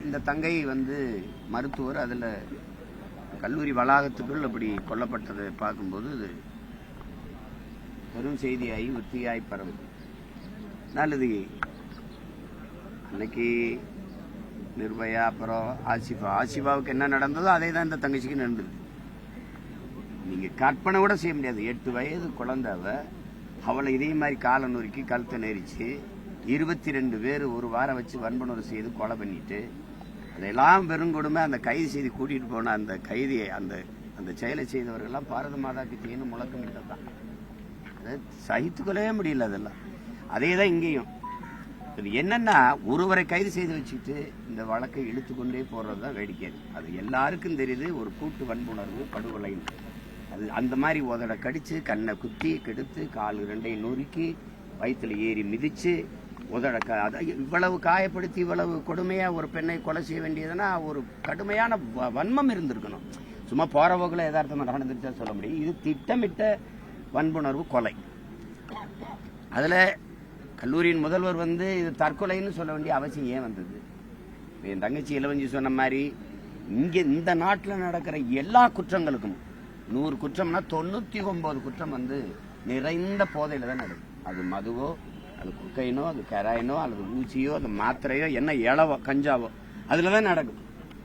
இந்த தங்கை வந்து மருத்துவர். அதில் கல்லூரி வளாகத்துக்குள் அப்படி கொல்லப்பட்டதை பார்க்கும்போது இது பெரும் செய்தியாகி விருத்தியாய் பரவுது. நல்லது. அன்னைக்கு நிர்பயா, அப்புறம் ஆசிஃபாவுக்கு என்ன நடந்ததோ அதே தான் இந்த தங்கச்சிக்கு நடந்தது. நீங்கள் கற்பனை கூட செய்ய முடியாது. 8 வயது குழந்தைவ, அவளை இதே மாதிரி காலை நொறுக்கி கழுத்தை நெரிச்சு 22 பேர் ஒரு வாரம் வச்சு வன்புணர்வு செய்து கொலை பண்ணிட்டு, அதெல்லாம் பெருங்கொடுமை. அந்த கைது செய்து கூட்டிட்டு போன அந்த கைதியை, அந்த செயலை செய்தவர்கள்லாம் பாரத மாதா கிட்டேன்னு முழக்கமிட்டதான். அதை சகித்துக்கொள்ளவே முடியல. அதெல்லாம் அதே தான் இங்கேயும். இது என்னன்னா, ஒருவரை கைது செய்து வச்சுட்டு இந்த வழக்கை இழுத்து கொண்டே போறது தான் வேடிக்கை. அது எல்லாருக்கும் தெரியுது, ஒரு கூட்டு வன்புணர்வு படுகொலை. அது அந்த மாதிரி உதட கடிச்சு, கண்ணை குத்தி கெடுத்து, கால் 2ஐயும் நொறுக்கி, வயிற்றுல ஏறி மிதிச்சு, உதட இவ்வளவு காயப்படுத்தி இவ்வளவு கொடுமையா ஒரு பெண்ணை கொலை செய்ய வேண்டியதுன்னா ஒரு கடுமையான வன்மம் இருந்திருக்கணும். சும்மா போற போக்குல யதார்த்தமா நடந்துருச்சா சொல்ல முடியும். இது திட்டமிட்ட வன்புணர்வு கொலை. அதுல கல்லூரியின் முதல்வர் வந்து இது தற்கொலைன்னு சொல்ல வேண்டிய அவசியம் ஏன் வந்தது? என் தங்கச்சி இளவஞ்சி சொன்ன மாதிரி, இங்க இந்த நாட்டில் நடக்கிற எல்லா குற்றங்களுக்கும் 100 குற்றம்னா 99 குற்றம் வந்து நிறைந்த போதையில தான் நடக்கும். அது மதுவோ, அது குக்கைனோ, அது கெராயினோ, அல்லது ஊச்சியோ, அது மாத்திரையோ, என்ன இளவோ கஞ்சாவோ, அதுலதான் நடக்கும்.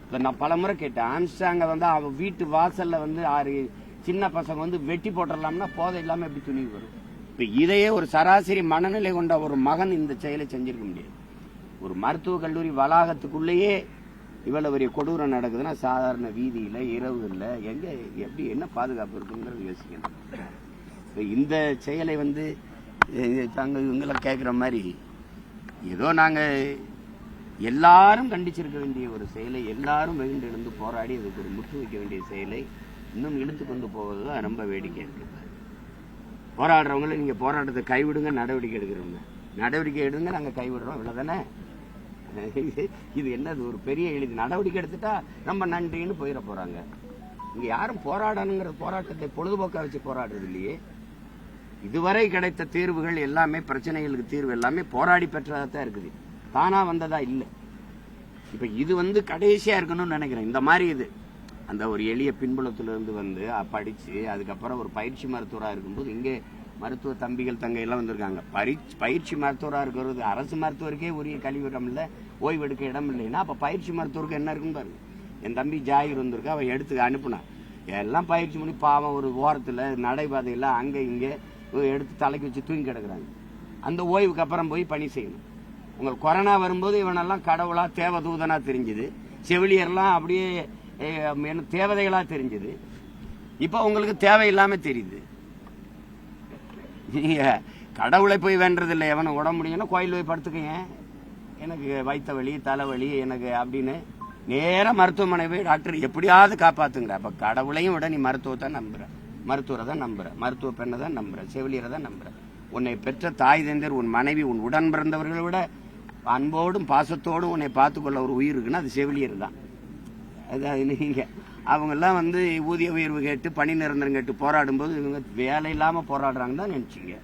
இப்ப நான் பல முறை கேட்டேன், ஆம்ஸ்டாங்க வந்து அவ வீட்டு வாசல்ல வந்து 6 சின்ன பசங்க வந்து வெட்டி போட்டுடலாம்னா போதை இல்லாம எப்படி துணிவு வரும்? இப்ப இதையே ஒரு சராசரி மனநிலை கொண்ட ஒரு மகன் இந்த செயலை செஞ்சிருக்க முடியாது. ஒரு மருத்துவ கல்லூரி வளாகத்துக்குள்ளேயே இவ்வளவு பெரிய கொடூரம் நடக்குதுன்னா, சாதாரண வீதியில இரவுல எங்க எப்படி என்ன பாதுகாப்பு இருக்குங்கிறது யோசிக்கணும். இந்த செயலை வந்து தாங்க இவங்களை கேட்குற மாதிரி ஏதோ நாங்க எல்லாரும் கண்டிச்சிருக்க வேண்டிய ஒரு செயலை, எல்லாரும் வெகுண்டு எழுந்து போராடி அதுக்கு ஒரு முற்று வைக்க வேண்டிய செயலை இன்னும் இழுத்து கொண்டு போவதுதான் ரொம்ப வேடிக்கை இருக்கு. போராடுறவங்களை நீங்க போராட்டத்தை கைவிடுங்க, நடவடிக்கை எடுக்கிறவங்க நடவடிக்கை எடுங்க, நாங்க கைவிடுறோம், இவ்வளவுதானே. இது என்னது ஒரு பெரிய எளிது? நடவடிக்கை எடுத்துட்டா நம்ம நன்றின்னு போயிட போறாங்க. இங்க யாரும் போராடணுங்கிற போராட்டத்தை பொழுதுபோக்கா வச்சு போராடுறது இல்லையே. இதுவரை கிடைத்த தீர்வுகள் எல்லாமே, பிரச்சனைகளுக்கு தீர்வு எல்லாமே போராடி பெற்றதான் இருக்குது, தானா வந்ததா இல்லை. இப்ப இது வந்து கடைசியா இருக்கணும்னு நினைக்கிறேன். இந்த மாதிரி இது அந்த ஒரு எளிய பின்புலத்திலிருந்து வந்து படிச்சு அதுக்கப்புறம் ஒரு பயிற்சி மருத்துவரா இருக்கும்போது, இங்கே மருத்துவ தம்பிகள் தங்கை எல்லாம் வந்திருக்காங்க. பயிற்சி மருத்துவரா இருக்கிறது அரசு மருத்துவருக்கே உரிய கழிவிடம் இல்லை, ஓய்வு எடுக்க இடம் இல்லைன்னா அப்ப பயிற்சி மருத்துவருக்கு என்ன இருக்குன்னு பாருங்க. என் தம்பி ஜாகிர் வந்திருக்கா, அவன் எடுத்து அனுப்புனான். எல்லாம் பயிற்சி பண்ணி பாவம் ஒரு ஓரத்துல நடைபாதையில அங்க இங்க எடுத்து தலைக்கு வச்சு தூங்கி கிடக்குறாங்க. அந்த ஓய்வுக்கு அப்புறம் போய் பணி செய்யணும். உங்களுக்கு கொரோனா வரும்போது இவனெல்லாம் கடவுளா தேவதூதனா தெரிஞ்சுது, செவிலியர்லாம் அப்படியே தேவதைகளா தெரிஞ்சது. இப்ப உங்களுக்கு தேவையில்லாம தெரியுது. நீங்க கடவுளை போய் வேண்டது இல்லை. எவனை உட முடியும்னா கோயில் போய் படுத்துக்கங்க, எனக்கு வயிற்ற வலி தலைவலி எனக்கு அப்படின்னு நேர மருத்துவமனை போய் டாக்டர் எப்படியாவது காப்பாத்துங்கிற. அப்ப கடவுளையும் விட நீ மருத்துவத்தை நம்புற, மருத்துவரை தான் நம்புற, மருத்துவ பெண்ணை தான் நம்புற, செவிலியரை தான் நம்புற. உன்னை பெற்ற தாய் தந்தர், உன் மனைவி, உன் உடன் பிறந்தவர்களை விட அன்போடும் பாசத்தோடும் உன்னை பார்த்துக்கொள்ள ஒரு உயிர் இருக்குன்னா அது செவிலியர் தான். அதாவது நீங்க அவங்கெல்லாம் வந்து ஊதிய உயர்வு கேட்டு பணி நிரந்தரம் கேட்டு போராடும் போது இவங்க வேலை இல்லாம போராடுறாங்க தான் நினைச்சீங்க.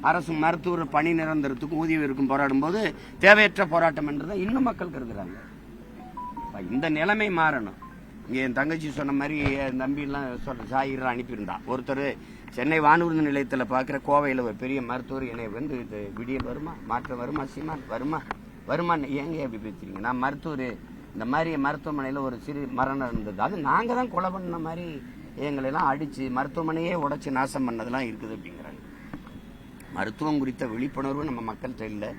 அரசு மருத்துவர் பணி நிரந்தரத்துக்கும் ஊதிய உயர்வுக்கும் போராடும் போது தேவையற்ற போராட்டம் என்றுதான் இன்னும் மக்கள் கருதுறாங்க. இந்த நிலைமை மாறணும். இங்க என் தங்கச்சி சொன்ன மாதிரி என் தம்பி எல்லாம் சாயிரம் அனுப்பியிருந்தா. ஒருத்தர் சென்னை வானூர்தி நிலையத்துல பாக்குற கோவையில ஒரு பெரிய மருத்துவர் என்னை வந்து விடியல் வருமா, மாற்றம் வருமா, சீமான் வருமா ஏங்க எப்படி பேசுறீங்க? நான் மருத்துவர், இந்த மாதிரி மருத்துவமனையில ஒரு சிறு மரணம் இருந்தது, அது நாங்க தான் கொலை பண்ண மாதிரி எங்களெல்லாம் அடிச்சு மருத்துவமனையே உடைச்சு நாசம் பண்ணதெல்லாம் இருக்குது அப்படிங்கிறாங்க. மருத்துவம் குறித்த விழிப்புணர்வு நம்ம மக்கள்கிட்ட இல்லை.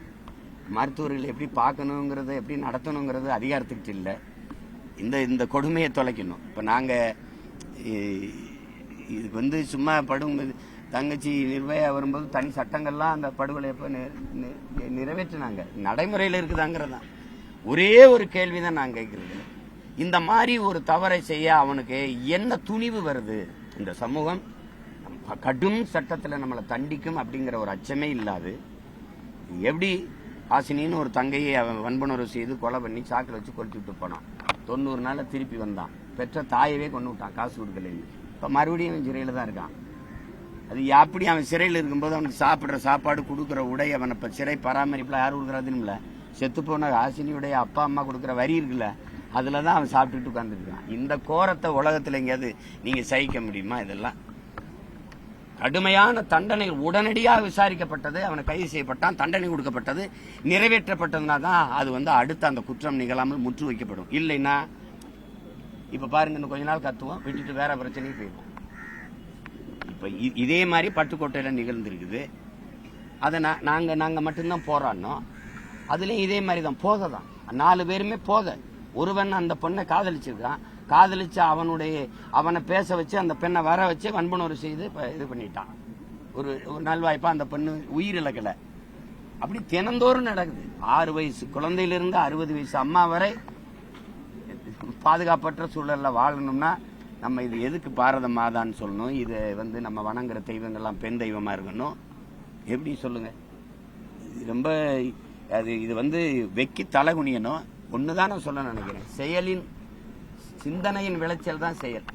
மருத்துவர்கள் எப்படி பார்க்கணுங்கிறத எப்படி நடத்தணுங்கிறது அதிகாரத்துக்கிட்ட இல்லை. இந்த கொடுமையை தொலைக்கணும். இப்ப நாங்க இதுக்கு வந்து சும்மா தங்கச்சி நிர்பயா வரும்போது தனி சட்டங்கள்லாம் அந்த படுகொலை எப்ப நிறைவேற்றினாங்க, நடைமுறையில் இருக்குதாங்கிறதான் ஒரே ஒரு கேள்விதான் நான் கேட்கறது. இந்த மாதிரி ஒரு தவறை செய்ய அவனுக்கு என்ன துணிவு வருது? இந்த சமூகம் கடும் சட்டத்துல நம்மளை தண்டிக்கும் அப்படிங்கிற ஒரு அச்சமே இல்லாது எப்படி ஹாசினின்னு ஒரு தங்கையை அவன் வன்புணர்வு செய்து கொலை பண்ணி சாக்கில் வச்சு கொளுத்தி விட்டு போனான். 90 நாள்ல திருப்பி வந்தான். பெற்ற தாயவே கொண்டு விட்டான் காசு கொடுக்கல. இப்ப மறுபடியும் அவன் சிறையில தான் இருக்கான். அது அப்படி அவன் சிறையில் இருக்கும்போது அவனுக்கு சாப்பிடுற சாப்பாடு, கொடுக்குற உடை, அவனை இப்ப சிறை பராமரிப்புல யார் கொடுக்குறாதுன்னு செத்துப்போன ஹாசினியுடைய அப்பா அம்மா கொடுக்குற வரி இருக்குல்ல, அதில் தான் அவன் சாப்பிட்டுட்டு உட்காந்துருக்கான். இந்த கோரத்தை உலகத்தில் எங்கேயாவது நீங்கள் சகிக்க முடியுமா? இதெல்லாம் கடுமையான தண்டனைகள் உடனடியாக விசாரிக்கப்பட்டது, அவனை கைது செய்யப்பட்டான், தண்டனை கொடுக்கப்பட்டது, நிறைவேற்றப்பட்டதுனா தான் அது அடுத்த அந்த குற்றம் நிகழாமல் முற்று வைக்கப்படும். இல்லைன்னா இப்போ பாருங்க, இன்னும் கொஞ்ச நாள் கத்துவோம், விட்டுட்டு வேற பிரச்சனைக்கு போயிடும். இப்போ இதே மாதிரி பட்டுக்கோட்டையில் நிகழ்ந்துருக்குது. அதை நாங்கள் மட்டும்தான் போராடினோம். அதுலேயும் இதே மாதிரி தான், போதை தான். 4 பேருமே போதை. ஒருவன் அந்த பொண்ணை காதலிச்சிருக்கான், காதலிச்சு அவனை பேச வச்சு அந்த பெண்ணை வர வச்சு வன்புணர்வு செய்து இது பண்ணிட்டான். ஒரு நல்வாய்ப்பா அந்த பெண்ணு உயிரிழக்கலை. அப்படி தினந்தோறும் நடக்குது. 6 வயசு குழந்தையிலிருந்து 60 வயசு அம்மா வரை பாதுகாப்பற்ற சூழல்ல வாழணும்னா நம்ம இது எதுக்கு பாரத மாதான்னு சொல்லணும்? இது நம்ம வணங்குற தெய்வங்கள்லாம் பெண் தெய்வமா இருக்கணும்? எப்படி சொல்லுங்க? ரொம்ப இது வெக்கி தலை குனியணும். ஒண்ணுதான் நான் சொல்ல நினைக்கிறேன், செயலின் சிந்தனையின் விளைச்சல் தான் செயல்.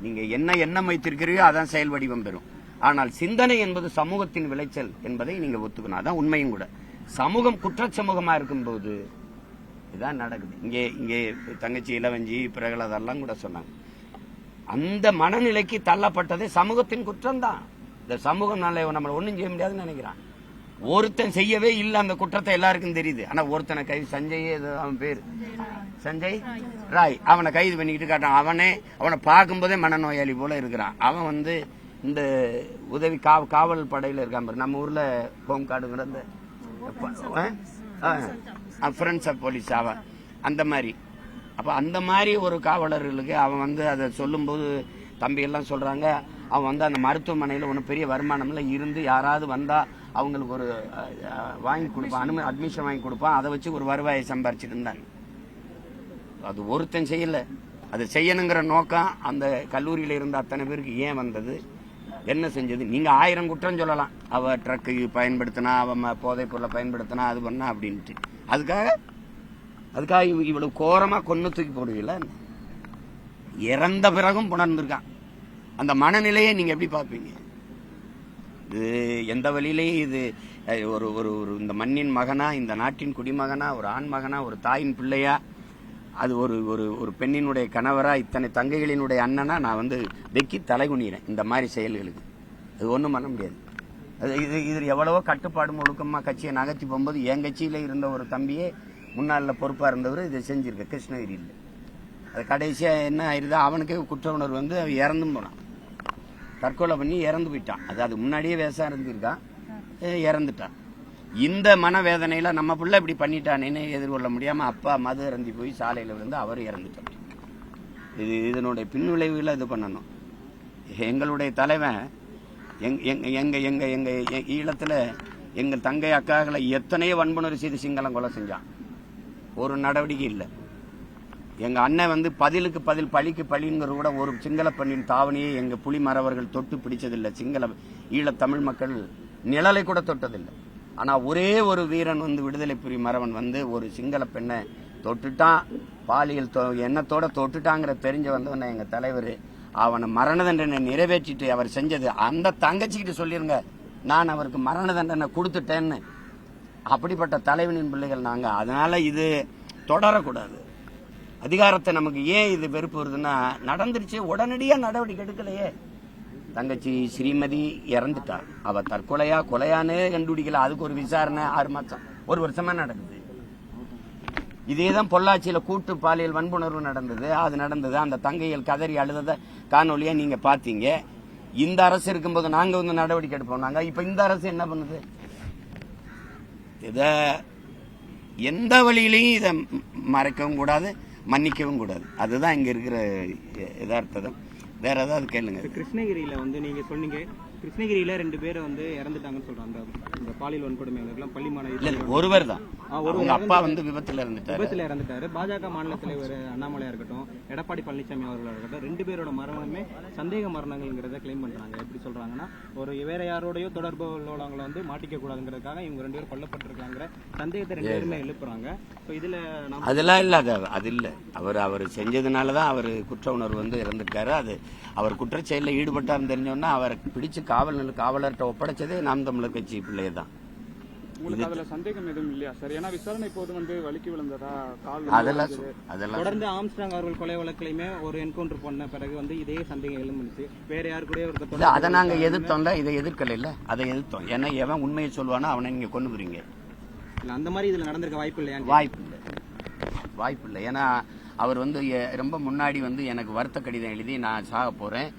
நீங்க என்ன எண்ணம் வைத்திருக்கிறீர்களோ அதான் செயல் வடிவம் பெறும். ஆனால் சிந்தனை என்பது சமூகத்தின் விளைச்சல் என்பதை நீங்க ஒத்துக்கணும். அதான் உண்மையும் கூட. சமூகம் குற்றச்சமூகமா இருக்கும்போது இதான் நடக்குது. இங்கே தங்கச்சி இளவஞ்சி பிறகு அதெல்லாம் கூட சொன்னாங்க. அந்த மனநிலைக்கு தள்ளப்பட்டதே சமூகத்தின் குற்றம் தான். இந்த சமூகம் நம்மளை ஒன்றும் செய்ய முடியாதுன்னு நினைக்கிறான். ஒருத்தன் செய்யவே இல்லை அந்த குற்றத்தை எல்லாருக்கும் தெரியுது. ஆனா ஒருத்தனை கைது, சஞ்சய் அவன் பேர் சஞ்சய் ராய், அவனை கைது பண்ணிக்கிட்டு காட்டான். அவனை பார்க்கும்போதே மனநோயாளி போல இருக்கிறான். அவன் இந்த உதவி காவல் படையில இருக்கான் பாரு, நம்ம ஊர்ல ஹோம் கார்டுங்கிற ஃப்ரெண்ட்ஸ் ஆஃப் போலீஸ் அவன் அந்த மாதிரி. அப்ப அந்த மாதிரி ஒரு காவலர்களுக்கு அவன் அதை சொல்லும்போது தம்பி எல்லாம் சொல்றாங்க, அவன் அந்த மருத்துவமனையில் ஒன்றும் பெரிய வருமானம்ல இருந்து யாராவது வந்தா அவங்களுக்கு ஒரு வாங்கி கொடுப்பான், அட்மிஷன் வாங்கி கொடுப்பான், அதை வச்சு ஒரு வருவாயை சம்பாரிச்சுட்டு இருந்தாங்க. அது ஒருத்தன் செய்யல. அது செய்யணுங்கிற நோக்கம் அந்த கல்லூரியில இருந்த அத்தனை பேருக்கு ஏன் வந்தது, என்ன செஞ்சது? நீங்க 1000 குற்றம் சொல்லலாம். அவ ட்ரக்கு பயன்படுத்தினா, அவன் போதைப் பொருளை பயன்படுத்தினா, அது பண்ணா அப்படின்ட்டு. அதுக்காக இவ்வளவு கோரமா கொன்னு தூக்கி போடுவீங்களா? இறந்த பிறகும் புணர்ந்திருக்கான். அந்த மனநிலையை நீங்க எப்படி பார்ப்பீங்க? இது எந்த வழியிலேயே இது ஒரு இந்த மண்ணின் மகனா, இந்த நாட்டின் குடிமகனா, ஒரு ஆண் மகனா, ஒரு தாயின் பிள்ளையா, அது ஒரு பெண்ணினுடைய கணவரா, இத்தனை தங்கைகளினுடைய அண்ணனா நான் வெக்கி தலைகுனிறேன் இந்த மாதிரி செயல்களுக்கு. அது ஒன்றும் பண்ண முடியாது. இது எவ்வளவோ கட்டுப்பாடு ஒழுக்கமா கட்சியை நகர்த்தி போகும்போது என் கட்சியில இருந்த ஒரு தம்பியே முன்னாள் பொறுப்பா இருந்தவர் இதை செஞ்சிருக்க கிருஷ்ணகிரியில். அது கடைசியா என்ன ஆயிருதா, அவனுக்கே குற்ற உணர்வு அவன் இறந்தும் போனான், தற்கொலை பண்ணி இறந்து போயிட்டான். அது முன்னாடியே வேஷம் இருந்திருக்கான், இறந்துட்டான். இந்த மனவேதனையில நம்ம பிள்ளை இப்படி பண்ணிட்டானேன்னு எதிர்கொள்ள முடியாம அப்பா மது அருந்தி போய் சாலையில விழுந்து அவர் இறந்துட்டார். இதனுடைய பின்விளைவுகளை இது பண்ணணும். எங்களுடைய தலைவன் எங்க ஈழத்துல எங்கள் தங்கை அக்காக்களை எத்தனையோ வன்புணர்வு செய்து சிங்களம் கொலை செஞ்சான். ஒரு நடவடிக்கை இல்லை. எங்க அண்ணன் பதிலுக்கு பதில் பழிக்கு பழிங்கிற கூட ஒரு சிங்கள பெண்ணின் தாவணியை எங்க புலி மறவர்கள் தொட்டு பிடிச்சதில்லை. ஈழ தமிழ் மக்கள் நிழலை கூட தொட்டதில்லை. ஆனா ஒரே ஒரு வீரன் விடுதலை புலி மறவன் ஒரு சிங்கள பெண்ணை தொட்டுட்டான், பாலியல் எண்ணத்தோட தொட்டுட்டாங்கிற தெரிஞ்ச வந்தவன எங்க தலைவர் அவனை மரண தண்டனை நிறைவேற்றிட்டு அவர் செஞ்சது அந்த தங்கச்சிக்கிட்ட சொல்லிருங்க, நான் அவருக்கு மரண தண்டனை கொடுத்துட்டேன்னு. அப்படிப்பட்ட தலைவனின் பிள்ளைகள் நாங்க. அதனால இது தொடரக்கூடாது. அதிகாரத்தை நமக்கு ஏன் இது வெறுப்பு வருதுன்னா, நடந்துருச்சு, உடனடியா நடவடிக்கை எடுக்கலையே. தங்கச்சி ஸ்ரீமதி இறந்துட்டா, அவ தற்கொலையா கொலையானே கண்டுபிடிக்கல. அதுக்கு ஒரு விசாரணை 6 மாசம் 1 வருஷமா நடக்குது. இதேதான் பொள்ளாச்சியில கூட்டு பாலியல் வன்புணர்வு நடந்தது. அது நடந்தது, அந்த தங்கைகள் கதறி அழுதத காணொலியா நீங்க பாத்தீங்க. இந்த அரசு இருக்கும்போது நாங்க நடவடிக்கை எடுப்போம். நாங்க இப்ப இந்த அரசு என்ன பண்ணுது? இத எந்த வழியிலையும் இதை மறைக்கவும் கூடாது, மன்னிக்கவும் கூடாது. அதுதான் இங்க இருக்கிற யதார்த்தம். வேற ஏதாவது கேளுங்க. கிருஷ்ணகிரியில நீங்க சொன்னீங்க, கிருஷ்ணகிரியில 2 பேரை இறந்துட்டாங்கன்னு சொல்றாங்க. இந்த பாலியல் வன்கொடுமையாளர்கள் பள்ளி மாணவர்கள். ஒருவர் தான், அவங்க அப்பா விபத்துல இறந்துட்டாரு. பாஜக மாநில தலைவர் அண்ணாமலையா இருக்கட்டும், எடப்பாடி பழனிசாமி அவர்களா இருக்கட்டும், 2 பேரோட மரணமே சந்தேக மரணங்கள்ங்கிறத கிளைம் பண்றாங்க. எப்படி சொல்றாங்கன்னா, ஒரு வேற யாரோடய தொடர்பு உள்ளவங்களை மாட்டிக்க கூடாதுங்கிறதுக்காக இவங்க 2 பேரும் கொல்லப்பட்டிருக்காங்கிற சந்தேகத்தை 2 பேருமே எழுப்புறாங்க. இதுல அதெல்லாம் இல்ல, அது இல்ல. அவர் செஞ்சதுனாலதான் அவர் குற்ற உணர்வு இறந்துட்டாரு. அது அவர் குற்றச்செயலில் ஈடுபட்டார்னு தெரிஞ்சோன்னா அவரை பிடிச்சு காவலர்கிட்ட ஒப்படைச்சதே நாம் தமிழர் கட்சி பிள்ளைய தான். உங்களுக்கு அதுல சந்தேகம் எதுவும் இல்லையா சார்? ஏன்னா விசாரணை போது வலிக்கு விழுந்ததா கால் அதெல்லாம் தொடர்ந்து ஆம்ஸ்ட்ராங் அவர்கள் கொலை வழக்கிலையுமே ஒரு என்கவுண்டர் பண்ண பிறகு இதே சந்தேகம் எழுந்துச்சு. வேற யாரு கூட அதை நாங்க எதிர்த்தோம்ல, இதை எதிர்க்கல இல்ல, அதை எதிர்த்தோம். ஏன்னா எவன் உண்மையை சொல்லுவானோ அவனை நீங்க கொண்டு போறீங்க. அந்த மாதிரி இதுல நடந்திருக்க வாய்ப்பு இல்லையா? வாய்ப்பு இல்லை. ஏன்னா அவர் ரொம்ப முன்னாடி எனக்கு வருத்த கடிதம் எழுதி நான் சாக போறேன்,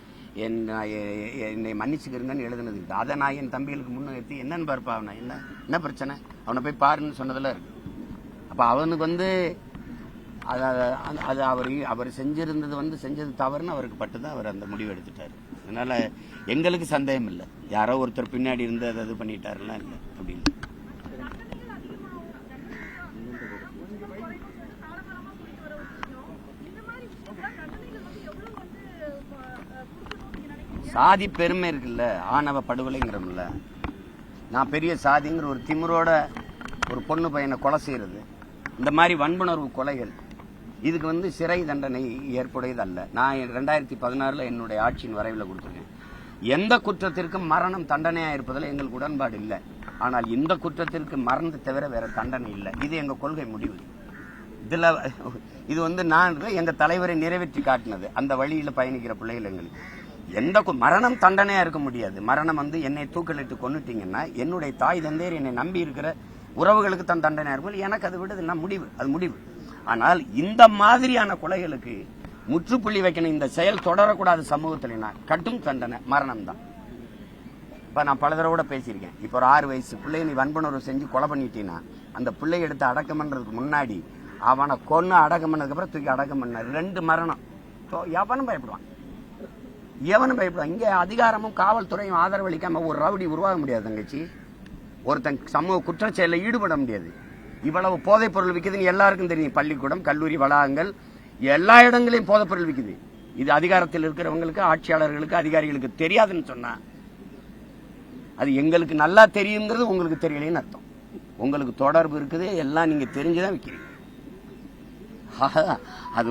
என்னை மன்னிச்சுக்கிறங்கன்னு எழுதுனது. அதை நான் என் தம்பிகளுக்கு முன்னிறுத்தி என்னன்னு பார்ப்பா, அவனை என்ன பிரச்சனை, அவனை போய் பாருன்னு சொன்னதெல்லாம் இருக்கு. அப்ப அவனுக்கு அது அவர் செஞ்சிருந்தது செஞ்சது தவறுன்னு அவருக்கு பட்டுதான் அவர் அந்த முடிவு எடுத்துட்டாரு. அதனால எங்களுக்கு சந்தேகம் இல்லை, யாரோ ஒருத்தர் பின்னாடி இருந்து அதை இது பண்ணிட்டாருலாம் இல்லை அப்படின்னு. சாதி பெருமை இருக்குல்ல, ஆணவ படுகொலைங்கிறோம்ல. நான் பெரிய சாதிங்கிற ஒரு திமிரோட ஒரு பொண்ணு பையனை கொலை செய்யறது, இந்த மாதிரி வன்புணர்வு கொலைகள், இதுக்கு சிறை தண்டனை ஏற்புடையதல்ல. நான் 2016 என்னுடைய ஆட்சியின் வரைவில் கொடுத்துருக்கேன். எந்த குற்றத்திற்கும் மரணம் தண்டனையா இருப்பதில் எங்களுக்கு உடன்பாடு இல்லை. ஆனால் இந்த குற்றத்திற்கு மரணத்தை தவிர வேற தண்டனை இல்லை. இது எங்க கொள்கை முடிவு. இதுல இது நான் எங்க தலைவரை நிறைவேற்றி காட்டினது. அந்த வழியில பயணிக்கிற பிள்ளைகள் எங்களுக்கு எந்த மரணம் தண்டனையா இருக்க முடியாது. மரணம் என்னை தூக்கலிட்டு கொன்னுட்டீங்கன்னா என்னுடைய தாய் தந்தையர் என்னை நம்பி இருக்கிற உறவுகளுக்கு தான் தண்டனையா இருக்கும். எனக்கு அது விடுது, முடிவு, அது முடிவு. ஆனால் இந்த மாதிரியான கொலைகளுக்கு முற்றுப்புள்ளி வைக்கணும். இந்த செயல் தொடரக்கூடாது சமூகத்தினா கட்டும் தண்டனை மரணம் தான். இப்ப நான் பல தடவை கூட பேசியிருக்கேன். இப்ப ஒரு 6 வயசு பிள்ளைய நீ வன்புணர்வு செஞ்சு கொலை பண்ணிட்டீங்கன்னா அந்த பிள்ளை எடுத்து அடக்கம் பண்றதுக்கு முன்னாடி அவனை கொன்னு அடக்கம் பண்ணதுக்கு அப்புறம் தூக்கி அடக்கம் பண்ண 2 மரணம். எவனும் பயப்படுவான். இங்க அதிகாரமும் காவல்துறையும் ஆதரவு அளிக்காம ஒரு ரவுடி உருவாக முடியாது தங்கச்சி. ஒருத்தன் சமூக குற்றச்செயலில் ஈடுபட முடியாது. இவ்வளவு போதைப் பொருள் விற்குதுன்னு எல்லாருக்கும் தெரியும். பள்ளிக்கூடம், கல்லூரி வளாகங்கள், எல்லா இடங்களையும் போதைப் பொருள் விற்குது. இது அதிகாரத்தில் இருக்கிறவங்களுக்கு, ஆட்சியாளர்களுக்கு, அதிகாரிகளுக்கு தெரியாதுன்னு சொன்னா அது எங்களுக்கு நல்லா தெரியுங்கிறது உங்களுக்கு தெரியலன்னு அர்த்தம். உங்களுக்கு தொடர்பு இருக்குது, எல்லாம் நீங்க தெரிஞ்சுதான் விற்கிறீங்க. அது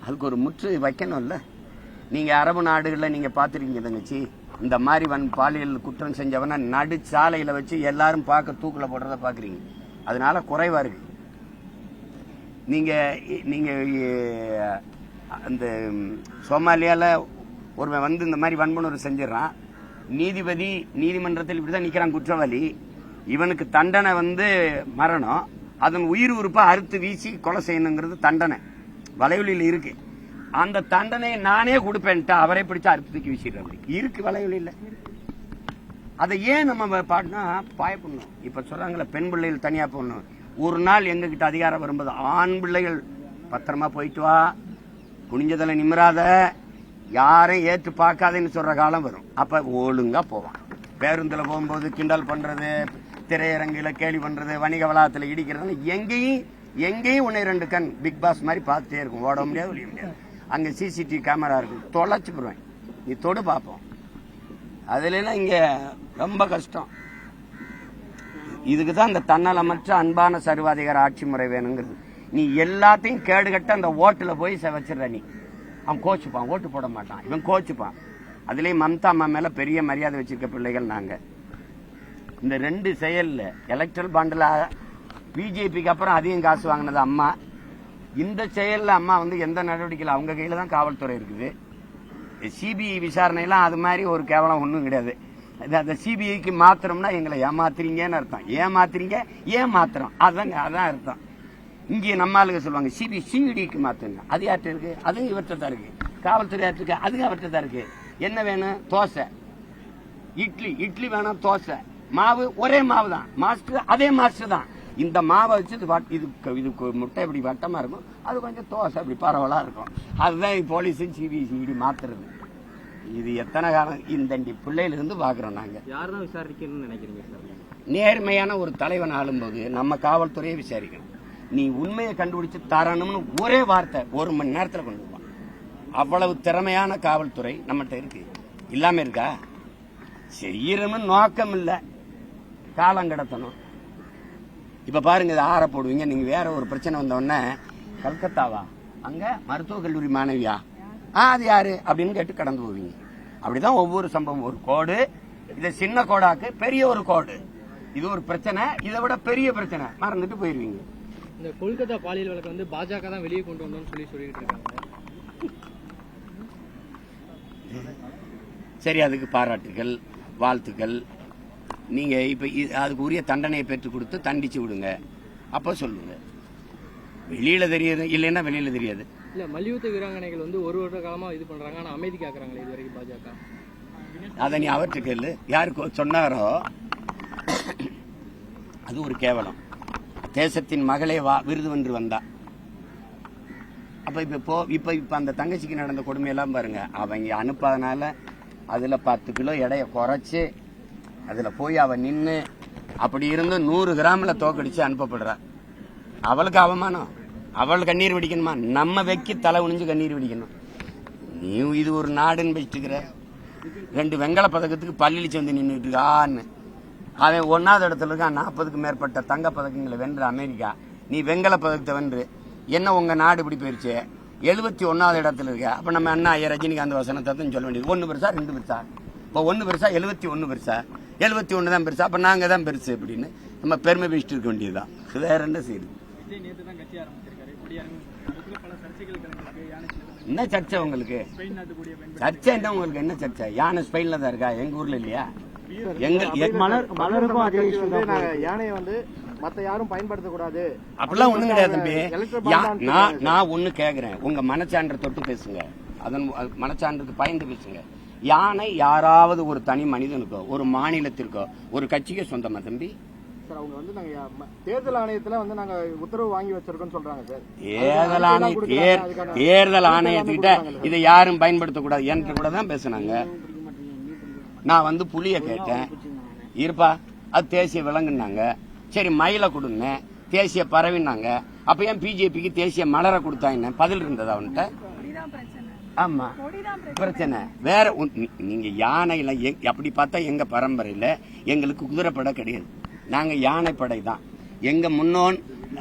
அதுக்கு ஒரு முற்று வைக்கணும்ல. நீங்க அரபு நாடுகள்ல நீங்க பாத்துருக்கீங்க தங்கச்சி, இந்த மாதிரி பாலியல் குற்றம் செஞ்சவன நடு சாலையில வச்சு எல்லாரும் பார்க்க தூக்குல போடுறத பாக்குறீங்க. அதனால குறைவா இருக்கு. நீங்க அந்த சோமாலியால ஒருவன் இந்த மாதிரி வன்புணர்வு செஞ்சிடறான். நீதிபதி நீதிமன்றத்தில் இப்படிதான் நிக்கிறான் குற்றவாளி. இவனுக்கு தண்டனை மரணம். அதன் உயிர் உறுப்பை அறுத்து வீசி கொலை செய்யணுங்கிறது தண்டனை வலையொலியில் இருக்கு. அந்த தண்டனையை நானே கொடுப்பேன்ட்டு அவரை பிடிச்சா அறுத்துக்கு வீசிடுற இருக்கு வலையொலியில். அதை ஏன் நம்ம பாட்டினா பயப்படணும்? இப்ப சொல்றாங்களே பெண் பிள்ளைகள் தனியா போடணும். ஒரு நாள் எங்க கிட்ட அதிகாரம் வரும்போது ஆண் பிள்ளைகள் பத்திரமா போயிட்டு வா, குனிஞ்சதில் நிமிராத, யாரையும் ஏற்று பார்க்காதேன்னு சொல்ற காலம் வரும். அப்ப ஒழுங்கா போவான். பேருந்துல போகும்போது கிண்டல் பண்றது, திரையரங்குல கேலி பண்றது, வணிக வளாகத்துல இடிக்கிறது, எங்கேயும் 1-2 கண் பிக் பாஸ் மாதிரி பார்த்துட்டே இருக்கும். ஓட முடியாது, ஒழிய முடியாது. அங்க சிசிடிவி கேமரா இருக்கும், தொலைச்சு போடுவேன். நீ தொடு பார்ப்போம். அதுல எல்லாம் இங்க ரொம்ப கஷ்டம். இதுக்குதான் இந்த தன்னலமற்ற அன்பான சர்வாதிகார ஆட்சி முறை வேணுங்கிறது. நீ எல்லாத்தையும் கேடுகட்ட அந்த ஓட்டுல போய் வச்சிடற. நீ அவன் கோச்சுப்பான், ஓட்டு போட மாட்டான், இவன் கோச்சுப்பான். அதுலயும் மம்தா அம்மா மேல பெரிய மரியாதை வச்சிருக்க பிள்ளைகள் நாங்க. இந்த 2 செயல்ல எலக்ட்ரல் பாண்டில் பிஜேபிக்கு அப்புறம் அதிகம் காசு வாங்கினது அம்மா. இந்த செயல்ல அம்மா எந்த நடவடிக்கையில் அவங்க கையில தான் காவல்துறை இருக்குது. சிபிஐ விசாரணையெல்லாம் அது மாதிரி ஒரு கேவலம் ஒன்றும் கிடையாது. அந்த சிபிஐக்கு மாத்திரம்னா எங்களை ஏமாத்துறீங்கன்னு அர்த்தம். ஏமாத்துறீங்க, ஏன் மாத்திரம், அதான் அர்த்தம். இங்கே நம்ம ஆளுங்க சொல்லுவாங்க சிபிடிக்கு மாத்துங்க. அது யார்கிட்ட இருக்கு? அதுவும் இவர்கிட்ட தான் இருக்கு. காவல்துறை இருக்கு, அதுவும் அவர்கிட்ட தான் இருக்கு. என்ன வேணும்? தோசை, இட்லி வேணும், தோசை, மாவு ஒரே மாவு தான், மாஸ்டர் அதே மாஸ்டர் தான். இந்த மாவை வச்சு இது முட்டை இப்படி வட்டமா இருக்கும், அது கொஞ்சம் தோசை இப்படி பரவலா இருக்கும். அதுதான் போலீஸும் சிபிசிடி மாத்துறது. இது எத்தனை காலம் இந்த பிள்ளையிலிருந்து பாக்குறோம் நாங்க. யாரும் விசாரிக்கணும்னு நினைக்கிறீங்க சார்? நேர்மையான ஒரு தலைவன் ஆளும்போது நம்ம காவல்துறையை விசாரிக்கணும். நீ உண்மையை கண்டுபிடிச்சு தரணும்னு ஒரே வார்த்தை 1 மணி நேரத்தில் கொண்டு வருவான். அவ்வளவு திறமையான காவல்துறை நம்மகிட்ட இருக்கு. இல்லாம இருக்கா? செய்யணும்னு நோக்கம் இல்லை, காலம் கடத்தணும். இப்ப பாருங்க, இதை ஆற போடுவீங்க. நீங்க வேற ஒரு பிரச்சனை வந்தோடனே கல்கத்தாவா, அங்க மருத்துவக் கல்லூரி மாணவியா, அது யாரு அப்படின்னு கேட்டு கடந்து போவீங்க. அப்படிதான் ஒவ்வொரு சம்பவம். ஒரு கோடு, இதை சின்ன கோடாக்கு பெரிய ஒரு கோடு. இது ஒரு பிரச்சனை, இதை விட பெரிய பிரச்சனை, மறந்துட்டு போயிருவீங்க. இந்த கொல்கத்தா பாலியல் வழக்கு வந்து பாஜக தான் வெளியே கொண்டு வந்தோம்னு சொல்லிட்டு இருக்காங்க. சரி, அதுக்கு பாராட்டுகள், வாழ்த்துக்கள். நீங்க இப்ப அதுக்கு உரிய தண்டனையை பெற்றுக் கொடுத்து தண்டிச்சு விடுங்க, அப்ப சொல்லுங்க. வெளியில தெரியாது, இல்லைன்னா வெளியில தெரியாது. இல்ல மல்யுத்த வீராங்கனைகள் வந்து ஒரு வருட காலமா இது பண்றாங்க, ஆனா அமைதி காக்குறாங்களே இது வரைக்கும் பாஜக. அதை நீ அவர்கிட்ட கேளு, யாருக்கு சொன்னாரோ. அது ஒரு கேவலம். தேசத்தின் மகளே விருது வென்று வந்தா. அப்ப இப்ப அந்த தங்கச்சிக்கு நடந்த கொடுமையெல்லாம் பாருங்க. அவங்க அனுப்பாதனால அதுல 10 கிலோ எடையை குறைச்சு அதுல போய் அவ நின்று அப்படி இருந்து 100 கிராம்ல தோக்கடிச்சு அனுப்பப்படுறா. அவளுக்கு அவமானம், அவள் கண்ணீர் வெடிக்கணுமா? நம்ம வைக்கி தலை குனிஞ்சு கண்ணீர் வெடிக்கணும். நீ இது ஒரு நாடுன்னு வச்சுக்கிற. 2 வெங்கல பதக்கத்துக்கு பள்ளிச்சு வந்து நின்றுட்டு இருக்கான்னு. அவன் 1வது இடத்துல இருக்கான். 40க்கும் மேற்பட்ட தங்க பதக்கங்களை வென்ற அமெரிக்கா. நீ வெங்கல பதக்கத்தை வென்று என்ன உங்க நாடு இப்படி போயிருச்சு? 71வது இடத்துல இருக்க. அப்ப நம்ம அண்ணா ரஜினிகாந்த் வசனத்தை சொல்ல வேண்டியது. 1 பெருசா 2 பெருசா? இப்போ 1 பெருசா 71 பெருசா? 71 தான் பெருசா? அப்ப நாங்க தான் பெருசு அப்படின்னு நம்ம பெருமை பேசிட்டு இருக்க வேண்டியதுதான். வேற என்ன செய்யுது? என்ன சர்ச்சை உங்களுக்கு? சர்ச்சை என்ன உங்களுக்கு? என்ன சர்ச்சை? யானை ஸ்பெயின்ல தான் இருக்கா? எங்க ஊர்ல இல்லையா? யானையை வந்து மத்த யாரும் பயன்படுத்தக்கூடாது அப்படிலாம் ஒண்ணும் கிடையாது தம்பி. நான் ஒண்ணு கேக்குறேன், உங்க மனச்சான்றை தொட்டு பேசுங்க, அதன் மனச்சான்றுக்கு பயந்து பேசுங்க. யானை யாராவது ஒரு தனி மனிதனுக்கோ ஒரு மாநிலத்திற்கோ ஒரு கட்சிக்கோ சொந்தமா தம்பி? சார் அவங்க வந்து நாங்க தேர்தல் ஆணையத்துல வந்து நாங்க உத்தரவு வாங்கி வச்சிருக்கோம்னு சொல்றாங்க சார். தேர்தல் ஆணையத்துக்கிட்ட இதை யாரும் பயன்படுத்தக்கூடாது என்று கூட தான் பேசுனாங்க. நான் வந்து புலிய கேட்டேன், இருப்பா அது தேசிய விலங்குனாங்க. சரி மயில கொடுங்க, தேசிய பறவைனாங்க. அப்ப ஏன் பிஜேபிக்கு தேசிய மலரை கொடுத்தாங்க? பதில் இருந்தது அவன்கிட்ட? ஆமா, பிரச்சனை வேற. நீங்க யானையில அப்படி பார்த்தா எங்க பரம்பரையில எங்களுக்கு குதிரைப்படை கிடையாது. நாங்க யானைப்படை தான். எங்க முன்னோன்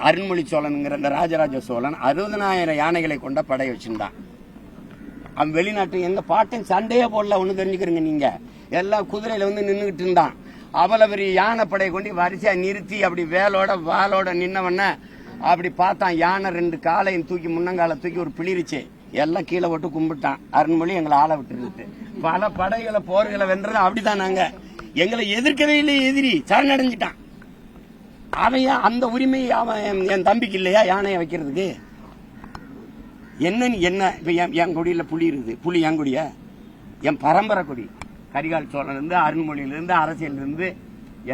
அருண்மொழி சோழனுங்கிற இந்த ராஜராஜ சோழன் 60,000 யானைகளை கொண்ட படை வச்சிருந்தான். அவன் வெளிநாட்டு எங்க பாட்டன் சண்டையே போடல. ஒண்ணு தெரிஞ்சுக்கிறீங்க, நீங்க எல்லாம் குதிரையில வந்து நின்றுகிட்டு இருந்தான். அவ்வளவு பெரிய யானைப்படையை கொண்டு வரிசையா நிறுத்தி அப்படி வேலோட வாளோட நின்னவன அப்படி பார்த்தான். யானை 2 காலையும் தூக்கி முன்னங்கால தூக்கி ஒரு பிளிரிச்சு எல்லாம் கீழே போட்டு கும்பிட்டான். அருண்மொழி எங்களை ஆள விட்டு பல படைகளை போர்களை வென்றது அப்படித்தான். நாங்க எங்களை எதிர்க்கவே இல்லை, எதிரி சரணடைஞ்சிட்டான். அவன் அந்த உரிமை அவன் என் தம்பிக்கு இல்லையா யானையை வைக்கிறதுக்கு? என்ன இப்ப என் கொடியில புலி இருக்குது. புலி என் கொடியா? என் பரம்பரை கொடி. கரிகால் சோழன் இருந்து அருண்மொழியில இருந்து அரசியல் இருந்து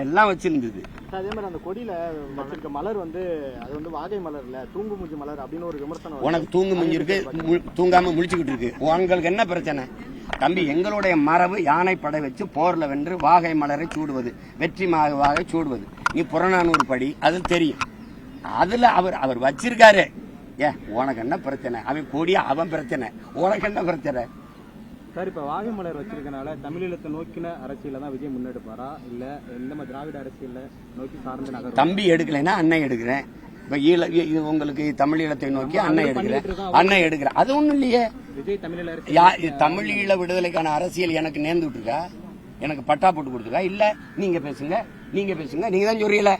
எல்லாம் வச்சிருந்தது. அதே மாதிரி அந்த கொடியில வச்சிருக்க மலர் வந்து அது வந்து வாகை மலர் இல்ல, தூங்கு மூஞ்சி மலர் அப்படின்னு ஒரு விமர்சனம். உனக்கு தூங்கு மூஞ்சி இருக்கு, தூங்காம முழிச்சுக்கிட்டு இருக்கு. உங்களுக்கு என்ன பிரச்சனை தம்பி? எங்களுடைய மரபு யானை படை வச்சு போர்ல வென்று வாகை மலரை சூடுவது, வெற்றி வாகை சூடுவது. நீ புறநானூறு படி, அது தெரியும். அதுல அவர் வச்சிருக்காரு. உனக்கு என்ன பிரச்சனை? அவன் கொடியா அவன் பிரச்சனை, உனக்கு என்ன பிரச்சனை? சார் இப்ப வாகை மலர் வச்சிருக்கனால தமிழீழத்தை நோக்கின அரசியல தான் விஜய் முன்னெடுப்பாரா, இல்ல இந்த மாதிரி திராவிட அரசியல நோக்கி சார்ந்த நகர்? தம்பி எடுக்கலைன்னா அண்ணன் எடுக்கிறேன். இப்ப உங்களுக்கு தமிழீழத்தை நோக்கி அண்ணன் எடுக்கிறேன். அது ஒண்ணும் இல்லையே. விஜய் தமிழீழ விடுதலைக்கான அரசியல் எனக்கு நேர்ந்து விட்டுருக்கா? எனக்கு பட்டா போட்டு கொடுத்துருக்கா? இல்ல. நீங்க பேசுங்க, நீங்க தான் சொல்றீங்களே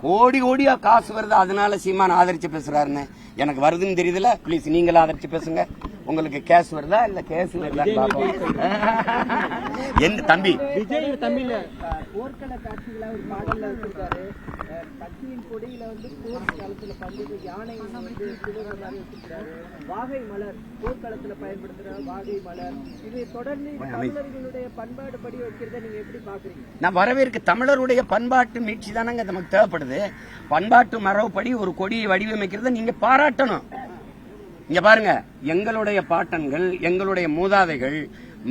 கோடி கோடியா காசு வருது அதனால சீமான் ஆதரிச்சு பேசுறாருன்னு. எனக்கு வருதுன்னு தெரியுதுல, பிளீஸ் நீங்களும் ஆதரிச்சு பேசுங்க. உங்களுக்கு கேஸ் வருதா இல்ல கேஸ் வருதா? என்ன தம்பி விஜய் தமிழ்ல போர்க்கள காட்சிகளா ஒரு பாடல்ல வச்சிருக்காரு. கட்சியின் கொடியில வந்து போர் காலத்துல பங்கு யானை வந்து சிவர மாதிரி வச்சிருக்காரு. வாகை மலர் போர்க்களத்துல பயன்படுத்துற வாகை மலர், இது தொடர்ந்து தமிழர்களுடைய பண்பாடு படி வைக்கிறத நீங்க எப்படி பாக்குறீங்க? நான் வரவேற்க தமிழருடைய பண்பாட்டு மீட்சி தானங்க நமக்கு தேவைப்படுது. பண்பாட்டு மரபுப்படி ஒரு கொடியை வடிவமைக்கிறத நீங்க பாராட்டணும். இங்க பாருங்க, எங்களுடைய பாட்டன்கள் எங்களுடைய மூதாதைகள்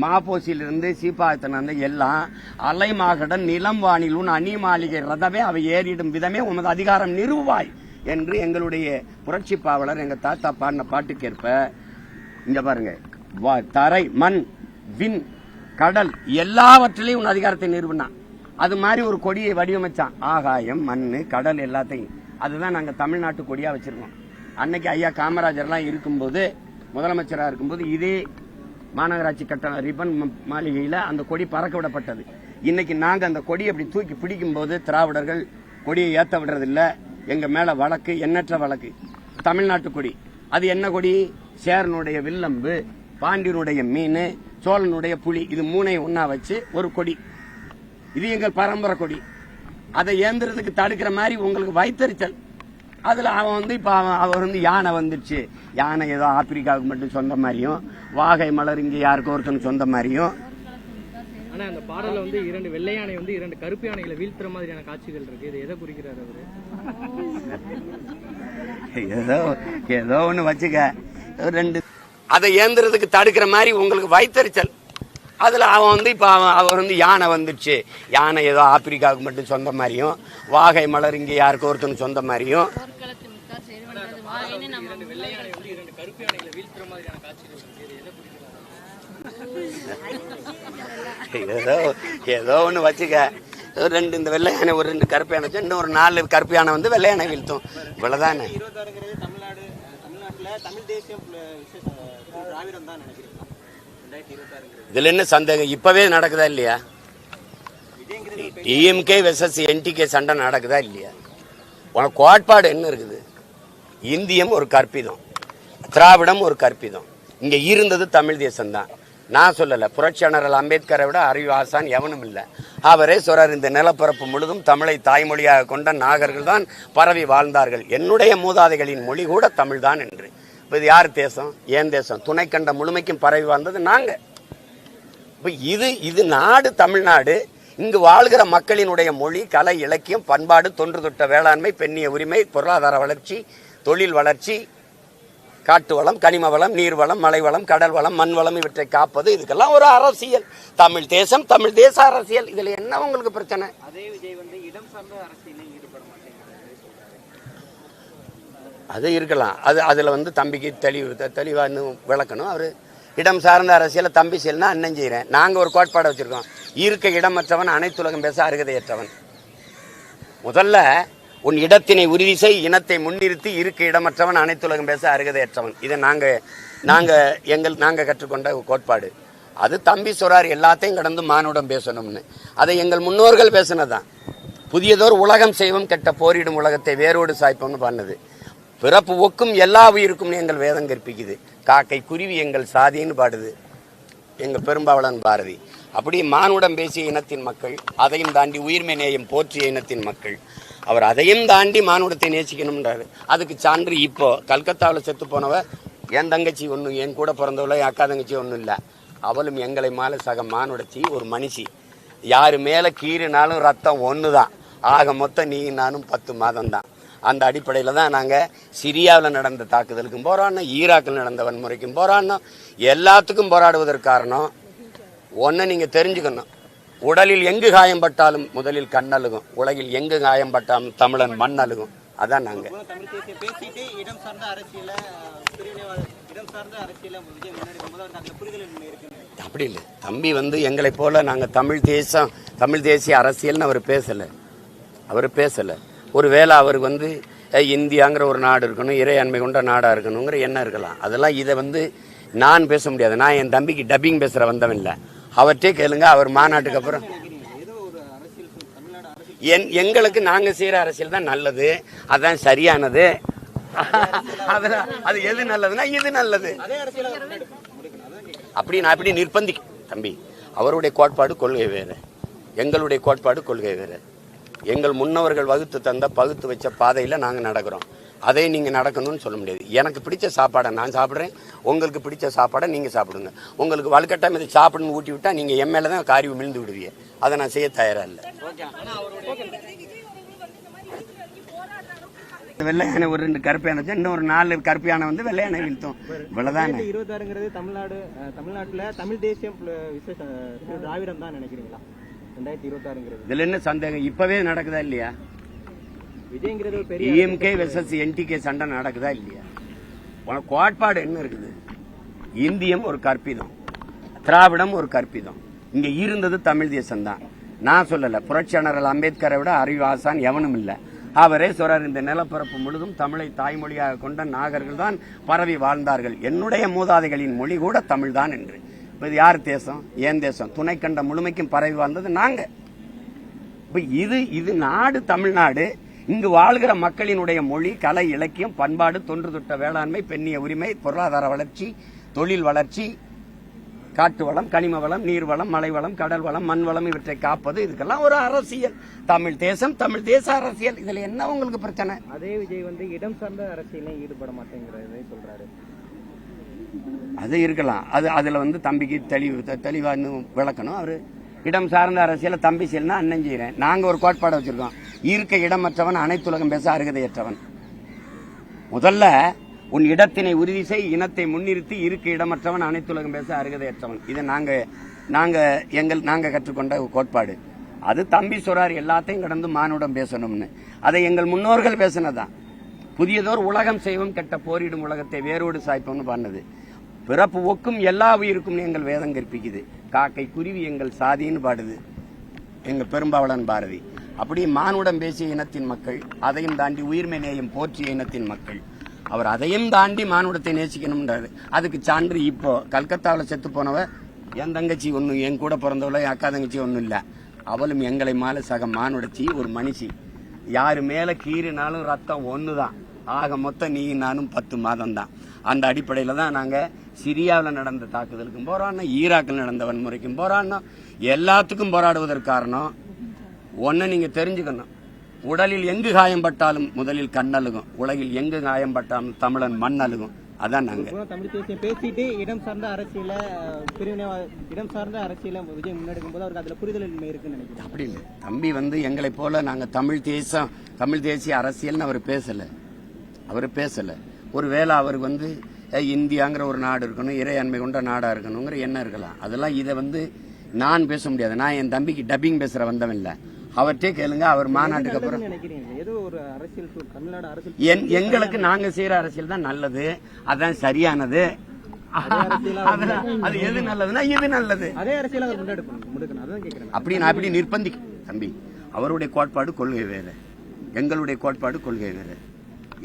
மாப்போசிலிருந்து சீப்பாத்தன எல்லாம் அலை மாகடன் நிலம் வானிலும் அணி மாளிகை ரதமே அவை ஏறிடும் விதமே உமது அதிகாரம் நிறுவாய் என்று எங்களுடைய புரட்சி பாவலர் எங்க தாத்தா பாடின பாட்டுக்கேற்ப இங்க பாருங்க, தரை மண் விண் கடல் எல்லாவற்றிலையும் உன் அதிகாரத்தை நிறுவனான். அது மாதிரி ஒரு கொடியை வடிவமைச்சான். ஆகாயம் மண்ணு கடல் எல்லாத்தையும். அதுதான் நாங்க தமிழ்நாட்டு கொடியா வச்சிருக்கோம். அன்னைக்கு ஐயா காமராஜர்லாம் இருக்கும்போது, முதலமைச்சராக இருக்கும்போது இதே மாநகராட்சி கட்டண ரிப்பன் மாளிகையில் அந்த கொடி பறக்க விடப்பட்டது. இன்னைக்கு நாங்க அந்த கொடியை அப்படி தூக்கி பிடிக்கும் போது திராவிடர்கள் கொடியை ஏத்த விடுறதில்ல. எங்க மேல வழக்கு, எண்ணற்ற வழக்கு. தமிழ்நாட்டு கொடி அது என்ன கொடி? சேரனுடைய வில்லம்பு, பாண்டியனுடைய மீன், சோழனுடைய புலி, இது மூணையும் ஒன்னா வச்சு ஒரு கொடி. இது எங்கள் பரம்பரை கொடி. அதை ஏந்திரத்துக்கு தடுக்கிற மாதிரி உங்களுக்கு வைத்தறிச்சல். அதுல அவன் வந்து இப்ப அவர் வந்து யானை வந்துருச்சு, யானை ஏதோ ஆப்பிரிக்காவுக்கு மட்டும் சொந்த மாதிரியும், வாகை மலர் இங்க யாருக்கும் ஒருத்தனுக்கு சொந்த மாதிரியும். ஆனா அந்த பாடல வந்து 2 வெள்ளை யானை வந்து 2 கருப்பு யானைகளை வீழ்த்துற மாதிரியான காட்சிகள் இருக்கு. இது எதை குறிக்கிறாரு அவரு? ஏதோ ஒண்ணு வச்சுக்க. 2 அதை ஏந்திரத்துக்கு தடுக்கிற மாதிரி உங்களுக்கு வைத்தறிச்சல். அதுல அவன் வந்து இப்ப அவர் வந்து யானை வந்துருச்சு, யானை ஏதோ ஆப்பிரிக்காவுக்கு மட்டும் சொந்த மாதிரியும், வாகை மலர் இங்க யாருக்கும் ஒருத்தனுக்கு சொந்த மாதிரியும். ஏதோ ஒண்ணு வச்சுக்க. 2 இந்த வெள்ளை யானை, ஒரு 2 கருப்பு யானை, இன்னும் ஒரு 4 கருப்பு யானை வந்து வெள்ளை யானை வீழ்த்தும். இவ்வளவுதானே. இதுல என்ன சந்தேகம்? இப்பவே நடக்குதா இல்லையா? டிஎம்கே வெர்சஸ் என்டிகே சண்டை நடக்குதா இல்லையா? உனக்கு கோட்பாடு என்ன இருக்குது? இந்தியம் ஒரு கற்பிதம், திராவிடம் ஒரு கற்பிதம். இங்க இருந்தது தமிழ் தேசம்தான். நான் சொல்லல, புரட்சியாளர் அம்பேத்கரை விட அறிவு ஆசான் எவனும் இல்லை. அவரே சொல்றார், இந்த நிலப்பரப்பு முழுதும் தமிழை தாய்மொழியாக கொண்ட நாகர்கள் தான் பரவி வாழ்ந்தார்கள், என்னுடைய மூதாதைகளின் மொழி கூட தமிழ் தான் என்று. இப்ப இது யார் தேசம்? ஏன் தேசம்? துணை கண்ட முழுமைக்கும் பரவி வாழ்ந்தது நாங்க. இப்ப இது நாடு தமிழ்நாடு. இங்கு வாழ்கிற மக்களினுடைய மொழி, கலை, இலக்கியம், பண்பாடு, தொன்று தொட்ட வேளாண்மை, பெண்ணிய உரிமை, பொருளாதார வளர்ச்சி, தொழில் வளர்ச்சி, காட்டு வளம், கனிம வளம், நீர் வளம், மலை வளம், கடல் வளம், மண் வளம், இவற்றை காப்பது, இதுக்கெல்லாம் ஒரு அரசியல். தமிழ் தேசம், தமிழ் தேச அரசியல். இதுல என்ன உங்களுக்கு பிரச்சனை? அதே விஜய் வந்து இடம் சார்ந்த அரசியலில் ஈடுபட மாட்டேங்கிறாரு. அது இருக்கலாம். அதுல வந்து தம்பிக்கு தெளிவா இன்னும் விளக்கணும். அவரு இடம் சார்ந்த அரசியல தம்பி செய்யலன்னா அண்ணன் செய்யறேன். நாங்க ஒரு கோட்பாடை வச்சிருக்கோம், இருக்க இடமற்றவன் அனைத்துலகம் பேச அருகதையற்றவன். முதல்ல உன் இடத்தினை உறுதி செய், இனத்தை முன்னிறுத்தி, இருக்க இடமற்றவன் அனைத்துலகம் பேச அருகதையற்றவன். இதை நாங்க கற்றுக்கொண்ட கோட்பாடு. அது தம்பி சொல்றாரு, எல்லாத்தையும் கடந்து மானுடம் பேசணும்னு. அதை எங்கள் முன்னோர்கள் பேசினதான். புதியதோர் உலகம் செய்வோம், கெட்ட போரிடும் உலகத்தை வேரோடு சாய்ப்போம்னு பண்ணது. பிறப்பு ஒக்கும் எல்லா உயிருக்கும் எங்கள் வேதம் கற்பிக்குது. காக்கை குருவி எங்கள் சாதின்னு பாடுது எங்கள் பெரும்பாவளன் பாரதி. அப்படி மானுடம் பேசிய இனத்தின் மக்கள், அதையும் தாண்டி உயிர்மை நேயம் போற்றிய இனத்தின் மக்கள். அவர் அதையும் தாண்டி மானுடத்தை நேசிக்கணும்ன்றாரு. அதுக்கு சான்று இப்போ கல்கத்தாவில் செத்து போனவ என் தங்கச்சி ஒன்றும், என் கூட பிறந்தவள என் அக்கா தங்கச்சி ஒன்றும் இல்லை. அவளும் எங்களை மேலே சக மானுடச்சி ஒரு மனுஷி. யாரு மேலே கீறினாலும் ரத்தம் ஒன்று தான். ஆக மொத்தம் நீ நானும் 10 மாதம் தான். அந்த அடிப்படையில் தான் நாங்கள் சிரியாவில் நடந்த தாக்குதலுக்கும் போராடினோம், ஈராக்கில் நடந்த வன்முறைக்கும் போராடினோம். எல்லாத்துக்கும் போராடுவதற்கு காரணம் ஒன்று நீங்கள் தெரிஞ்சுக்கணும். உடலில் எங்கு காயம்பட்டாலும் முதலில் கண்ணழுகும், உலகில் எங்கு காயம்பட்டாலும் தமிழன் மண் அழுகும். அதான் நாங்கள் அப்படி இல்லை. தம்பி வந்து எங்களை போல நாங்கள் தமிழ் தேசிய அரசியல்னு அவர் பேசலை. ஒருவேளை அவருக்கு வந்து இந்தியாங்கிற ஒரு நாடு இருக்கணும், இறையாண்மை கொண்ட நாடாக இருக்கணுங்கிற எண்ணம் இருக்கலாம். அதெல்லாம் இதை வந்து நான் பேச முடியாது. நான் என் தம்பிக்கு டப்பிங் பேசுகிற வந்தவன் இல்லை. அவர்கிட்டே கேளுங்க. அவர் மாநாட்டுக்கு அப்புறம் எங்களுக்கு நாங்கள் செய்கிற அரசியல் தான் நல்லது, அதான் சரியானது. அது எது நல்லதுன்னா இது நல்லது. அப்படி நான் அப்படி நிர்பந்திக்க தம்பி. அவருடைய கோட்பாடு கொள்கை வேறு, எங்களுடைய கோட்பாடு கொள்கை வேறு. எங்கள் முன்னவர்கள் வகுத்து தந்த பகுத்து வச்ச பாதையில் நாங்கள் நடக்கிறோம். அதை நீங்கள் நடக்கணும்னு சொல்ல முடியாது. எனக்கு பிடிச்ச சாப்பாடை நான் சாப்பிட்றேன், உங்களுக்கு பிடிச்ச சாப்பாடை நீங்கள் சாப்பிடுங்க. உங்களுக்கு வலுக்கட்டாயம் இதை சாப்பிடுன்னு ஊட்டி விட்டால் நீங்கள் என் மேலே தான் காரி விழுந்து விடுவீங்க. அதை நான் செய்ய தயாராக இல்லை. வெள்ளை யானை ஒரு 2 கருப்பு யானை, இன்னும் ஒரு 4 கருப்பு யானை வந்து வெள்ளை யானை வீழ்த்தும். இவ்வளவுதான். 2026 தமிழ்நாட்டுல தமிழ் தேசியம் திராவிடம் தான் நினைக்கிறீங்களா? 2026 இதுல என்ன சந்தேகம்? இப்பவே நடக்குதா இல்லையா? விஜய்ங்கிறது டிஎம்கே வெர்சஸ் என்டிகே சண்டை நடக்குதா இல்லையா? உனக்கு கோட்பாடு என்ன இருக்குது? இந்தியம் ஒரு கற்பிதம், திராவிடம் ஒரு கற்பிதம். இங்க இருந்தது தமிழ் தேசம்தான். நான் சொல்லல, புரட்சியாளர் அம்பேத்கரை விட அறிவு ஆசான் எவனும் இல்லை. அவரே சொல்றார், இந்த நிலப்பரப்பு முழுதும் தமிழை தாய்மொழியாக கொண்ட நாகர்கள் தான் பரவி வாழ்ந்தார்கள், என்னுடைய மூதாதைகளின் மொழி கூட தமிழ் தான் என்று. இப்ப இது யார் தேசம்? ஏன் தேசம்? துணைக்கண்ட முழுமைக்கும் பரவி வாழ்ந்தது நாங்க. இப்ப இது நாடு தமிழ்நாடு. இங்கு வாழ்கிற மக்களினுடைய மொழி, கலை, இலக்கியம், பண்பாடு, தொன்று தொட்ட வேளாண்மை, பெண்ணிய உரிமை, பொருளாதார வளர்ச்சி, தொழில் வளர்ச்சி, காட்டு வளம், கனிம வளம், நீர் வளம், மலை வளம், கடல் வளம், மண் வளம், இவற்றை காப்பது, இதுக்கெல்லாம் ஒரு அரசியல். தமிழ் தேசம், தமிழ் தேச அரசியல். இதுல என்ன உங்களுக்கு பிரச்சனை? அதே விஜய் வந்து இடம் சார்ந்த அரசியலையும் ஈடுபட மாட்டேங்கிறதை சொல்றாரு. அது இருக்கலாம். அதுல வந்து தம்பிக்கு தெளிவா விளக்கணும். அவரு இடம் சார்ந்த அரசியல தம்பி செய்யலாம், அண்ணன் செய்யறேன். நாங்க ஒரு கோட்பாடு வச்சிருக்கோம். இருக்க இடமற்றவன் அனைத்துலகம் பேச அருகதையற்றவன். முதல்ல உன் இடத்தினை உறுதி செய், இனத்தை முன்னிறுத்தி இருக்க இடமற்றவன் அனைத்துலகம் பேச அருகதையற்றவன். இதை நாங்க கற்றுக்கொண்ட கோட்பாடு. அது தம்பி சொல்றாரு, எல்லாத்தையும் கடந்து மானுடம் பேசணும்னு. அதை எங்கள் முன்னோர்கள் பேசினதான். புதியதோர் உலகம் செய்வோம், கெட்ட போரிடும் உலகத்தை வேரோடு சாய்ப்போம்னு பண்ணது. பிறப்பு ஒக்கும் எல்லா உயிருக்கும் எங்கள் வேதம் கற்பிக்குது. காக்கை குருவி எங்கள் சாதின்னு பாடுது எங்க பெரும்பாவளன் பாரதி. அப்படி மானுடம் பேசிய இனத்தின் மக்கள், அதையும் தாண்டி உயிர்மை நேயம் போற்றிய இனத்தின் மக்கள். அவர் அதையும் தாண்டி மானுடத்தை நேசிக்கணும்ன்றாரு. அதுக்கு சான்று இப்போ கல்கத்தாவில் செத்து போனவ என் தங்கச்சி ஒன்னும், என் கூட பிறந்தவள என் அக்கா தங்கச்சி ஒன்னும் இல்ல. அவளும் எங்களை மேல சக மானுடச்சி ஒரு மனுஷி. யாரு மேல கீறினாலும் ரத்தம் ஒண்ணுதான். ஆக மொத்தம் நீ நானும் 10 மாதம் தான். அந்த அடிப்படையில தான் நாங்க சிரியாவில் நடந்த தாக்குதலுக்கும் போராடணும், ஈராக்கில் நடந்த வன்முறைக்கும் போராடணும். எல்லாத்துக்கும் போராடுவதற்கு காரணம் ஒன்னு நீங்க தெரிஞ்சுக்கணும். உடலில் எங்கு காயம்பட்டாலும் முதலில் கண்ணழுகும், உலகில் எங்கு காயம்பட்டாலும் தமிழன் மண் அழுகும். அதான் நாங்க தமிழ் தேசியம் பேசிட்டு இடம் சார்ந்த அரசியல இடம் சார்ந்த அரசியல விஜய் முன்னெடுக்கும் போது அவருக்கு அதுல புரிதல் இருக்குன்னு நினைக்கிறேன். அப்படி இல்லை. தம்பி வந்து எங்களை போல நாங்க தமிழ் தேசிய அரசியல்னு அவர் பேசல. ஒருவேளை அவருக்கு வந்து இந்தியாங்கிற ஒரு நாடு இருக்கணும், இறையாண்மை கொண்ட நாடா இருக்கணுங்கிற எண்ணம் இருக்கலாம். அதெல்லாம் இதை வந்து நான் பேச முடியாது. நான் என் தம்பிக்கு டப்பிங் பேசுற வந்தவன் இல்ல. அவர்கிட்டே கேளுங்க. அவர் மாநாட்டுக்கு அப்புறம் எங்களுக்கு நாங்க செய்யற அரசியல் தான் நல்லது, அதான் சரியானது. அது எது நல்லதுன்னா இது நல்லது. அதே அரசியல் அப்படி நான் அப்படி நிர்பந்திக்க தம்பி. அவருடைய கோட்பாடு கொள்கை வேறு, எங்களுடைய கோட்பாடு கொள்கை வேறு.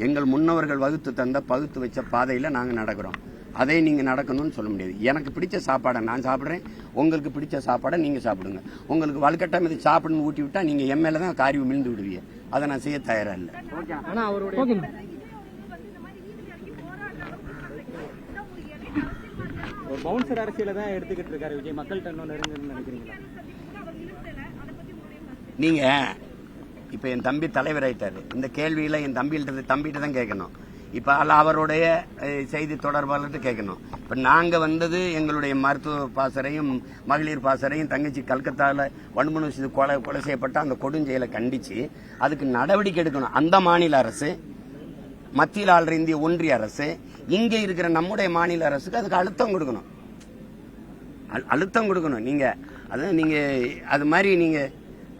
எங்கள் முன்னவர்கள் வகுத்து தந்த பகுத்து வச்ச பாதையில நாங்க நடக்கிறோம். அதை நீங்க நடக்கணும்னு சொல்ல முடியாது. எனக்கு பிடிச்ச சாப்பாடை நான் சாப்பிடுறேன், உங்களுக்கு பிடிச்ச சாப்பாடை நீங்க சாப்பிடுங்க. உங்களுக்கு வலுக்கட்டம் இது சாப்பிடுன்னு ஊட்டி விட்டா நீங்க என் மேலதான் காரி விழுந்து விடுவீங்க. அதை நான் செய்ய தயாரா இல்லை. ஒரு பவுன்சர் அரசியல தான் எடுத்துக்கிட்டு இருக்காரு விஜய். மக்கள்கிட்ட நினைக்கிறீங்களா? நீங்க இப்ப என் தம்பி தலைவர் ஆயிட்டாரு. இந்த கேள்வியில என் தம்பிகிட்ட தான் கேட்கணும். இப்ப அவருடைய செய்தி தொடர்பாளர்கிட்ட கேட்கணும். இப்ப நாங்க வந்தது எங்களுடைய மருத்துவ பாசறையும் மகளிர் பாசறையும் தங்கச்சி கல்கத்தால வன்முறை செய்து கொலை செய்யப்பட்ட அந்த கொடுஞ்செயலை கண்டிச்சு அதுக்கு நடவடிக்கை எடுக்கணும். அந்த மாநில அரசு, மத்தியில் ஆள்ற இந்திய ஒன்றிய அரசு, இங்க இருக்கிற நம்முடைய மாநில அரசுக்கு அதுக்கு அழுத்தம் கொடுக்கணும். நீங்க அது மாதிரி நீங்க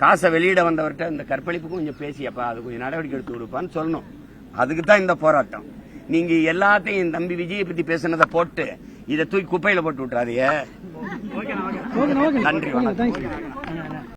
காசை வெளியிட வந்தவர்கிட்ட இந்த கற்பழிப்புக்கும் கொஞ்சம் பேசியப்பா அது கொஞ்சம் நடவடிக்கை எடுத்து கொடுப்பான்னு சொல்லணும். அதுக்கு தான் இந்த போராட்டம். நீங்க எல்லாத்தையும் தம்பி விஜயை பத்தி பேசுனதை போட்டு இதை தூக்கி குப்பையில போட்டு விட்டுறாதீங்க. நன்றி, வணக்கம்.